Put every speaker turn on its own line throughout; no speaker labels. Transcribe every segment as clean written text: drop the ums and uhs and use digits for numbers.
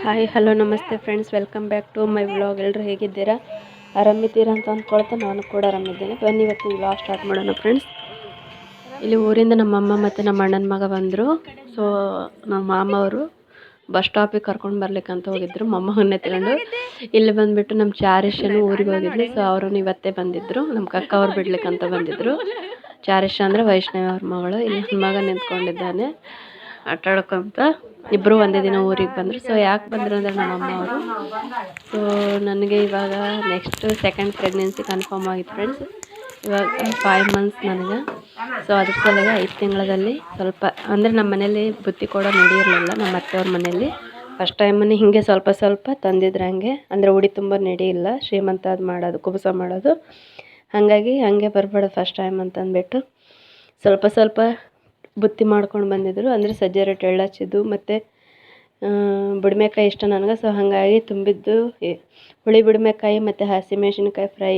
Hi hello ನಮಸ್ತೆ friends, welcome back to my vlog. ಎಲ್ಲರೂ ಹೇಗಿದ್ದೀರಾ? ಆರಾಮಿದ್ದೀರಾ ಅಂತ ಅಂದ್ಕೊಳ್ತಾ ನಾನು ಕೂಡ ಆರಾಮಿದ್ದೇನೆ. ಬನ್ನಿ ಇವತ್ತಿನ ವ್ಲಾಗ್ ಸ್ಟಾರ್ಟ್ ಮಾಡೋಣ ಫ್ರೆಂಡ್ಸ್. ಇಲ್ಲಿ ಊರಿಂದ ನಮ್ಮಮ್ಮ ಮತ್ತು ನಮ್ಮ ಅಣ್ಣನ ಮಗ ಬಂದರು. ಸೊ ನಮ್ಮ ಮಾಮ ಅವರು ಬಸ್ ಸ್ಟಾಪಿಗೆ ಕರ್ಕೊಂಡು ಬರ್ಲಿಕ್ಕಂತ ಹೋಗಿದ್ರು ಮೊಮ್ಮಗನ್ನ ಎತ್ಕೊಂಡು. ಇಲ್ಲಿ ಬಂದುಬಿಟ್ಟು ನಮ್ಮ ಚಾರಿಷನು ಊರಿಗೆ ಹೋಗಿದ್ಲು. ಸೊ ಅವರು ಇವತ್ತೇ ಬಂದಿದ್ದರು. ನಮ್ಮ ಕಕ್ಕ ಅವ್ರು ಬಿಡ್ಲಿಕ್ಕಂತ ಬಂದಿದ್ದರು. ಚಾರಿಷ ಅಂದರೆ ವೈಷ್ಣವಿ ಅವ್ರ ಮಗಳು. ಇಲ್ಲಿ ನನ್ನ ಮಗ ನಿಂತ್ಕೊಂಡಿದ್ದಾನೆ ಆಟ ಆಡ್ಕೊಂತ. ಇಬ್ಬರು ಒಂದೇ ದಿನ ಊರಿಗೆ ಬಂದರು. ಸೊ ಯಾಕೆ ಬಂದರು ಅಂದರೆ ನಮ್ಮಮ್ಮ ಅವರು, ಸೊ ನನಗೆ ಇವಾಗ ನೆಕ್ಸ್ಟ್ ಸೆಕೆಂಡ್ ಪ್ರೆಗ್ನೆನ್ಸಿ ಕನ್ಫರ್ಮ್ ಆಗಿತ್ತು ಫ್ರೆಂಡ್ಸ್. ಇವಾಗ 5 ಮಂತ್ಸ್ ನನಗೆ. ಸೊ ಅದ್ರ ಸಲುವಾಗಿ 5 ತಿಂಗಳಲ್ಲಿ ಸ್ವಲ್ಪ ಅಂದರೆ ನಮ್ಮ ಮನೇಲಿ ಬುತ್ತಿ ಕೊಡೋ ನಡೆಯಿರಲಿಲ್ಲ. ನಮ್ಮ ಅತ್ತೆಯವ್ರ ಮನೇಲಿ ಫಸ್ಟ್ ಟೈಮನ್ನು ಹೀಗೆ ಸ್ವಲ್ಪ ಸ್ವಲ್ಪ ತಂದಿದ್ರು. ಹಂಗೆ ಅಂದರೆ ಉಡಿ ತುಂಬ ನಡೆಯಿಲ್ಲ, ಶ್ರೀಮಂತ ಅದು ಮಾಡೋದು, ಕುಬಸ ಮಾಡೋದು. ಹಾಗಾಗಿ ಹಾಗೆ ಬರಬೇಡ ಫಸ್ಟ್ ಟೈಮ್ ಅಂತ ಅಂದ್ಬಿಟ್ಟು ಸ್ವಲ್ಪ ಸ್ವಲ್ಪ ಬುತ್ತಿ ಮಾಡ್ಕೊಂಡು ಬಂದಿದ್ದರು. ಅಂದರೆ ಸಜ್ಜೆ ರೊಟ್ಟಿ ಎಳ್ಳು ಹಚ್ಚಿದ್ದು ಮತ್ತು ಬುಡ್ಮೆಕಾಯಿ ಇಷ್ಟ ನನಗೆ. ಸೊ ಹಾಗಾಗಿ ತುಂಬಿದ್ದು ಹುಳಿ ಬುಡ್ಮೆಕಾಯಿ ಮತ್ತು ಹಸಿಮೆಣ್ಸಿನ್ಕಾಯಿ ಫ್ರೈ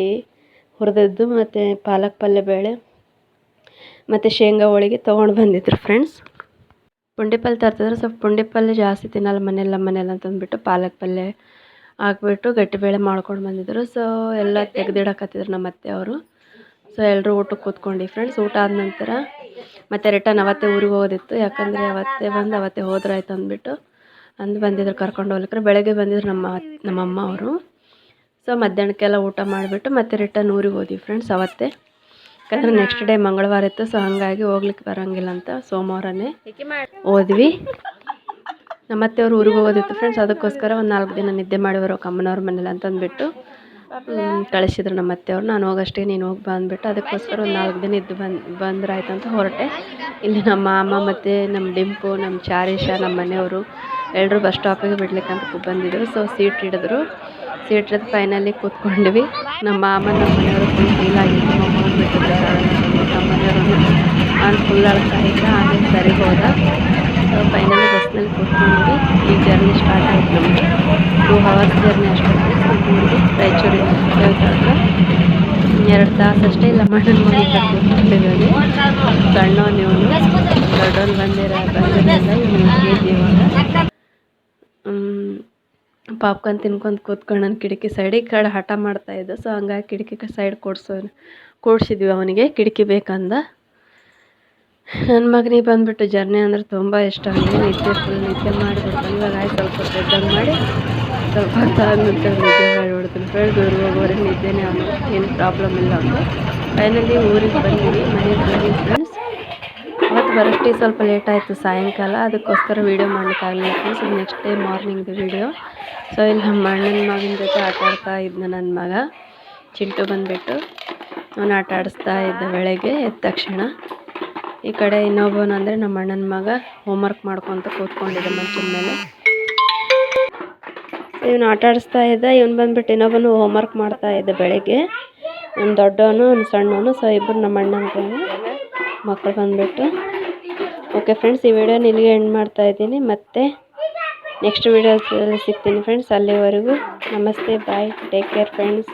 ಹುರಿದದ್ದು ಮತ್ತು ಪಾಲಕ್ ಪಲ್ಯ ಬೇಳೆ ಮತ್ತು ಶೇಂಗಾ ಹೋಳಿಗೆ ತೊಗೊಂಡು ಬಂದಿದ್ರು ಫ್ರೆಂಡ್ಸ್. ಪುಂಡಿ ಪಲ್ಯ ತರ್ತಿದ್ರು. ಸ್ವಲ್ಪ ಪುಂಡಿ ಪಲ್ಯ ಜಾಸ್ತಿ ತಿನ್ನಲ್ಲ ಮನೇಲಿ ಅಂತಂದ್ಬಿಟ್ಟು ಪಾಲಕ್ ಪಲ್ಯ ಹಾಕ್ಬಿಟ್ಟು ಗಟ್ಟಿಬೇಳೆ ಮಾಡ್ಕೊಂಡು ಬಂದಿದ್ದರು. ಸೊ ಎಲ್ಲ ತೆಗೆದಿಡಕತ್ತಿದ್ರು ನಮ್ಮ ಅತ್ತೆ ಅವರು. ಸೊ ಎಲ್ಲರೂ ಊಟಕ್ಕೆ ಕೂತ್ಕೊಂಡು ಫ್ರೆಂಡ್ಸ್. ಊಟ ಆದ ನಂತರ ಮತ್ತು ರಿಟರ್ನ್ ಅವತ್ತೇ ಊರಿಗೆ ಹೋಗೋದಿತ್ತು. ಯಾಕಂದರೆ ಅವತ್ತೇ ಬಂದು ಅವತ್ತೇ ಹೋದ್ರಾಯ್ತು ಅಂದ್ಬಿಟ್ಟು ಬಂದಿದ್ರು ಕರ್ಕೊಂಡು ಹೋಗ್ಲಿಕ್ಕೆ. ಬೆಳಗ್ಗೆ ಬಂದಿದ್ರು ನಮ್ಮಮ್ಮ ಅವರು. ಸೊ ಮಧ್ಯಾಹ್ನಕ್ಕೆಲ್ಲ ಊಟ ಮಾಡಿಬಿಟ್ಟು ಮತ್ತೆ ರಿಟರ್ನ್ ಊರಿಗೆ ಹೋದ್ವಿ ಫ್ರೆಂಡ್ಸ್ ಅವತ್ತೇ. ಯಾಕಂದರೆ ನೆಕ್ಸ್ಟ್ ಡೇ ಮಂಗಳವಾರ ಇತ್ತು. ಸೊ ಹಾಗಾಗಿ ಹೋಗ್ಲಿಕ್ಕೆ ಬರೋಂಗಿಲ್ಲ ಅಂತ ಸೋಮವಾರನೇ ಹೋದ್ವಿ. ನಮ್ಮತ್ತೆ ಅವ್ರು ಊರಿಗೆ ಹೋಗೋದಿತ್ತು ಫ್ರೆಂಡ್ಸ್. ಅದಕ್ಕೋಸ್ಕರ ಒಂದು 4 ದಿನ ನಿದ್ದೆ ಮಾಡಿ ಬರೋ ಅಮ್ಮನವ್ರ ಮನೇಲಿ ಅಂತಂದ್ಬಿಟ್ಟು ಕಳಿಸಿದ್ರು ನಮ್ಮ ಅತ್ತೆಯವ್ರು. ನಾನು ಹೋಗಷ್ಟೇ ನೀನು ಹೋಗಿ ಬಂದುಬಿಟ್ಟು ಅದಕ್ಕೋಸ್ಕರ ಒಂದು 4 ದಿನ ಇದ್ದು ಬಂದ್ರಾಯ್ತು ಅಂತ ಹೊರಟೆ. ಇಲ್ಲಿ ನಮ್ಮ ಮಾಮ ಮತ್ತು ನಮ್ಮ ಡಿಂಪು, ನಮ್ಮ ಚಾರೀಶ, ನಮ್ಮ ಮನೆಯವರು ಎಲ್ಲರೂ ಬಸ್ ಸ್ಟಾಪಿಗೆ ಬಿಡ್ಲಿಕ್ಕಂತ ಬಂದಿದ್ದರು. ಸೊ ಸೀಟ್ ಹಿಡಿದು ಫೈನಲಿ ಕೂತ್ಕೊಂಡ್ವಿ. ನಮ್ಮ ಮಾಮ ನಮ್ಮ ಮನೆಯವರು ಫುಲ್ ಫೀಲ್ ಆಗಿತ್ತು. ಮೊಮ್ಮಗನ ಬಿಟ್ಟಿದ್ರು ನಮ್ಮ ಮನೆಯವರು ನಾನು ಫುಲ್ ಅಳ್ತಾ ಇದ್ದ. ಆಮೇಲೆ ಸರಿ ಹೋದ. ಸೊ ಫೈನಲಿ ಬಸ್ನಲ್ಲಿ ಕೂತ್ಕೊಂಡ್ವಿ. ಈ ಜರ್ನಿ ಸ್ಟಾರ್ಟ್ ಆಯಿತು ನಮಗೆ. 2 ಅವರ್ಸ್ ಜರ್ನಿ ಅಷ್ಟೇ. ಕೂತ್ಕೊಂಡ್ವಿ ರಾಯಚೂರಿಂದ ದೇವತಾಳಕ್ಕೆ 2 ತಾಸು ಅಷ್ಟೇ. ಇಲ್ಲ ಮಣ್ಣನ ಮನೆ ಕರ್ಕೊಂಡಿದ್ದೀವಿ. ಸಣ್ಣವನು ಇವನು, ದೊಡ್ಡವನು ಬಂದಿರಲಿಲ್ಲ. ಇವನು KG ಇವಾಗ. ಪಾಪ್ಕಾರ್ನ್ ತಿನ್ಕೊಂಡು ಕೂತ್ಕೊಂಡು ನನ್ನ ಕಿಟಕಿ ಸೈಡಿಗೆ ಕಡೆ ಹಠ ಮಾಡ್ತಾಯಿದ್ದ. ಸೊ ಹಂಗಾಗಿ ಕಿಟಕಿ ಸೈಡ್ ಕೂಡ್ಸಿದ್ವಿ ಅವನಿಗೆ. ಕಿಟಕಿ ಬೇಕಂದ. ನನ್ನ ಮಗನಿಗೆ ಬಂದುಬಿಟ್ಟು ಜರ್ನಿ ಅಂದರೆ ತುಂಬ ಇಷ್ಟ. ಅವನಿಗೆ ಫುಲ್ ನಿದ್ದೆ ಮಾಡಿಬಿಡ್ತಾನೆ. ಇವಾಗ ಸ್ವಲ್ಪ ಬೆಡ್ಡಂಗೆ ಮಾಡಿ ಸ್ವಲ್ಪ ನಿದ್ದೆ ಮಾಡಿಬಿಡ್ತಾನೆ ಫ್ರೆಂಡ್ಸ್. ಊರಿಗೆ ಹೋಗೋವರೆಗೆ ನಿದ್ದೆನೇ ಅವನು, ಏನು ಪ್ರಾಬ್ಲಮ್ ಇಲ್ಲ ಅವನು. ಫೈನಲಿ ಊರಿಗೆ ಬಂದಿವಿ, ಮನೆಗೆ ಬಂದಿವಿ ಫ್ರೆಂಡ್ಸ್. ಅವತ್ತು ಬರೋಷ್ಟೇ ಸ್ವಲ್ಪ ಲೇಟ್ ಆಯಿತು ಸಾಯಂಕಾಲ. ಅದಕ್ಕೋಸ್ಕರ ವೀಡಿಯೋ ಮಾಡಲಿಕ್ಕಾಗಲಿಲ್ಲ ಫ್ರೆಂಡ್ಸ್. ನೆಕ್ಸ್ಟ್ ಡೇ ಮಾರ್ನಿಂಗ್ದು ವೀಡಿಯೋ. ಸೊ ಇಲ್ಲಿ ನಮ್ಮ ಅಣ್ಣನ ಮಗನ ಜೊತೆ ಆಟ ಆಡ್ತಾ ಇದ್ದ ನನ್ನ ಮಗ ಚಿಂಟು ಬಂದುಬಿಟ್ಟು ಅವನು ಆಟ ಆಡಿಸ್ತಾ ಇದ್ದ. ಬೆಳಗ್ಗೆ ಎದ್ದ ತಕ್ಷಣ ಈ ಕಡೆ ಇನ್ನೊಬ್ಬನು ಅಂದರೆ ನಮ್ಮ ಅಣ್ಣನ ಮಗ ಹೋಮ್ವರ್ಕ್ ಮಾಡ್ಕೊತ ಕೂತ್ಕೊಂಡಿದ್ದ ಮಂಚದ ಮೇಲೆ. ಇವನು ಆಟ ಆಡಿಸ್ತಾ ಇದ್ದ. ಇವನು ಬಂದುಬಿಟ್ಟು ಇನ್ನೊಬ್ಬನು ಹೋಮ್ವರ್ಕ್ ಮಾಡ್ತಾ ಇದ್ದ ಬೆಳಗ್ಗೆ. ಒಂದು ದೊಡ್ಡವನು ಒಂದು ಸಣ್ಣವನು. ಸೊ ಇಬ್ಬರು ನಮ್ಮ ಅಣ್ಣನ ಮಕ್ಕಳು ಬಂದುಬಿಟ್ಟು. ಓಕೆ ಫ್ರೆಂಡ್ಸ್, ಈ ವಿಡಿಯೋನ ಇಲ್ಲಿಗೆ ಎಂಡ್ ಮಾಡ್ತಾ ಇದ್ದೀನಿ. ಮತ್ತೆ ನೆಕ್ಸ್ಟ್ ವಿಡಿಯೋದಲ್ಲಿ ಸಿಗ್ತೀನಿ ಫ್ರೆಂಡ್ಸ್. ಅಲ್ಲಿವರೆಗೂ ನಮಸ್ತೆ, ಬಾಯ್, ಟೇಕ್ ಕೇರ್ ಫ್ರೆಂಡ್ಸ್.